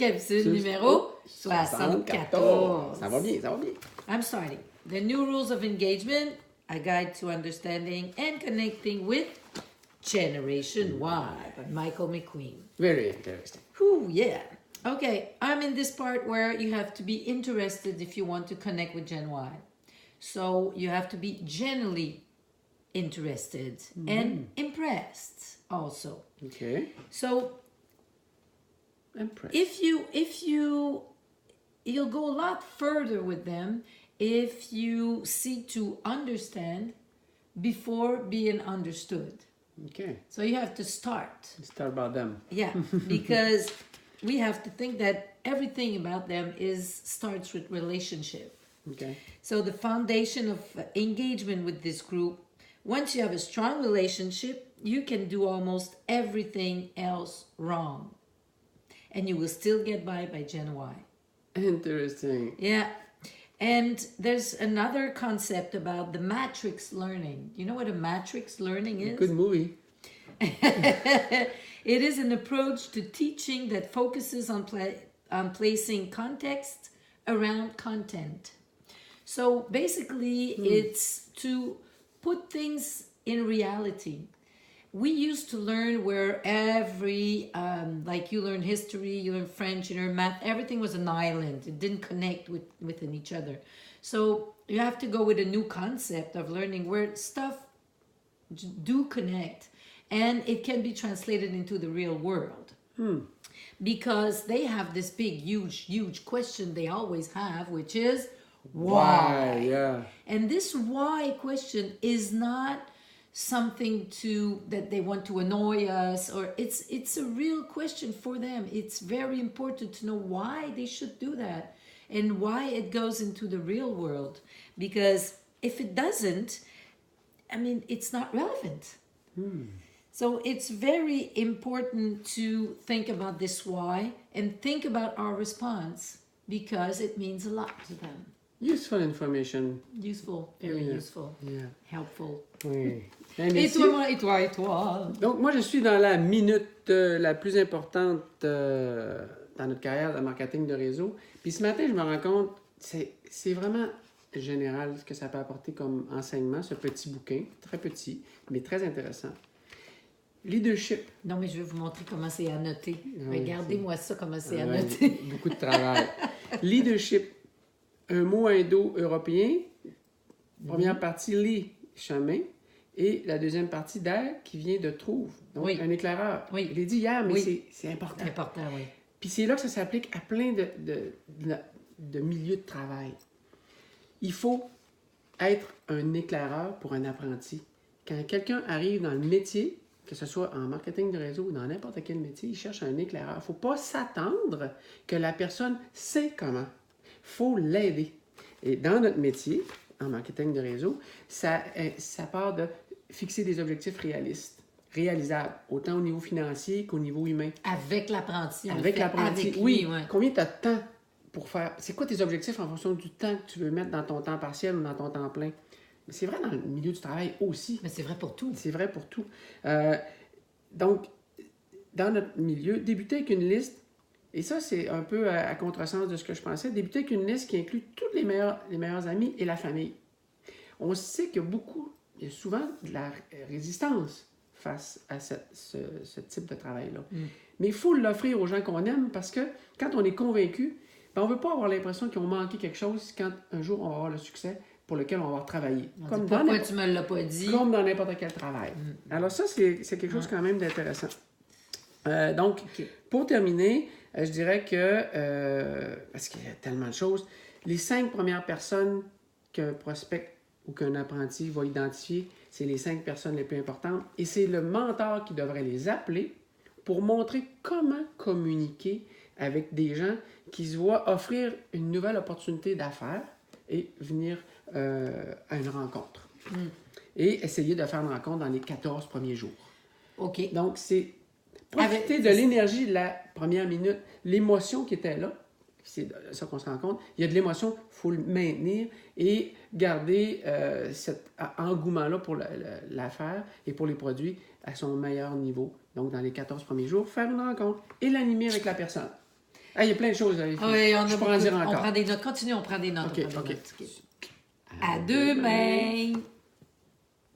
Capsule numéro 74. Ça va bien, ça va bien. I'm starting. The new rules of engagement, a guide to understanding and connecting with Generation Y by Michael McQueen. Very interesting. Whew, yeah. Okay, I'm in this part where you have to be interested if you want to connect with Gen Y. So you have to be genuinely interested and impressed also. Okay. So Impressed. you'll go a lot further with them if you seek to understand before being understood. Okay. So you have to start. Let's start about them. Yeah, because we have to think that everything about them starts with relationship. Okay. So the foundation of engagement with this group, once you have a strong relationship, you can do almost everything else wrong. And you will still get by Gen Y. Interesting. Yeah. And there's another concept about the matrix learning. You know what a matrix learning is? Good movie. It is an approach to teaching that focuses on placing context around content. So basically, it's to put things in reality. We used to learn where like you learn history, you learn French, you learn math, everything was an island. It didn't connect within each other. So you have to go with a new concept of learning where stuff do connect and it can be translated into the real world. Because they have this big, huge question they always have, which is why? Yeah. And this why question is not something that they want to annoy us, or it's a real question for them. It's very important to know why they should do that and why it goes into the real world, because if it doesn't, I mean, it's not relevant. So it's very important to think about this why and think about our response, because it means a lot to them. Useful information. Useful, very useful, helpful. Oui. Et toi. Donc, moi, je suis dans la minute la plus importante dans notre carrière de marketing de réseau. Puis ce matin, je me rends compte, c'est vraiment général ce que ça peut apporter comme enseignement, ce petit bouquin, très petit, mais très intéressant. Leadership. Non, mais je vais vous montrer comment c'est annoté. Oui, regardez-moi ça, comment c'est annoté. Beaucoup de travail. Leadership, un mot indo-européen. Première partie, lit, chemin. Et la deuxième partie, d'air, qui vient de trouve. Donc, un éclaireur. Oui. Je l'ai dit hier, mais c'est important. Important, oui. Puis c'est là que ça s'applique à plein de milieux de travail. Il faut être un éclaireur pour un apprenti. Quand quelqu'un arrive dans le métier, que ce soit en marketing de réseau ou dans n'importe quel métier, il cherche un éclaireur. Il ne faut pas s'attendre que la personne sait comment. Il faut l'aider. Et dans notre métier, en marketing de réseau, ça part de fixer des objectifs réalisables, autant au niveau financier qu'au niveau humain. Avec l'apprenti. Avec l'apprenti, oui. Ouais. Combien tu as de temps pour faire... C'est quoi tes objectifs en fonction du temps que tu veux mettre dans ton temps partiel ou dans ton temps plein? Mais c'est vrai dans le milieu du travail aussi. Mais c'est vrai pour tout. C'est vrai pour tout. Donc, dans notre milieu, débuter avec une liste, et ça, c'est un peu à contresens de ce que je pensais, débuter avec une liste qui inclut tous les meilleurs amis et la famille. On sait qu'il y a souvent de la résistance face à ce type de travail-là. Mais il faut l'offrir aux gens qu'on aime, parce que quand on est convaincu, on ne veut pas avoir l'impression qu'ils ont manqué quelque chose quand un jour on va avoir le succès pour lequel on va avoir travaillé. Pourquoi tu me l'as pas dit? Comme dans n'importe quel travail. Alors ça, c'est quelque chose quand même d'intéressant. Donc, pour terminer, je dirais que, parce qu'il y a tellement de choses, les 5 premières personnes qu'un prospect ou qu'un apprenti va identifier, c'est les 5 personnes les plus importantes. Et c'est le mentor qui devrait les appeler pour montrer comment communiquer avec des gens qui se voient offrir une nouvelle opportunité d'affaires et venir à une rencontre. Et essayer de faire une rencontre dans les 14 premiers jours. OK. Donc, c'est profiter de l'énergie de la première minute, l'émotion qui était là. C'est de ça qu'on se rend compte. Il y a de l'émotion, il faut le maintenir et garder cet engouement-là pour l'affaire et pour les produits à son meilleur niveau. Donc, dans les 14 premiers jours, faire une rencontre et l'animer avec la personne. Ah, il y a plein de choses, là, les filles. Oui, on Je a pourrais en beaucoup. dire On encore. prend des notes. Continue, on prend des notes. OK, on prend des OK. notes. À demain!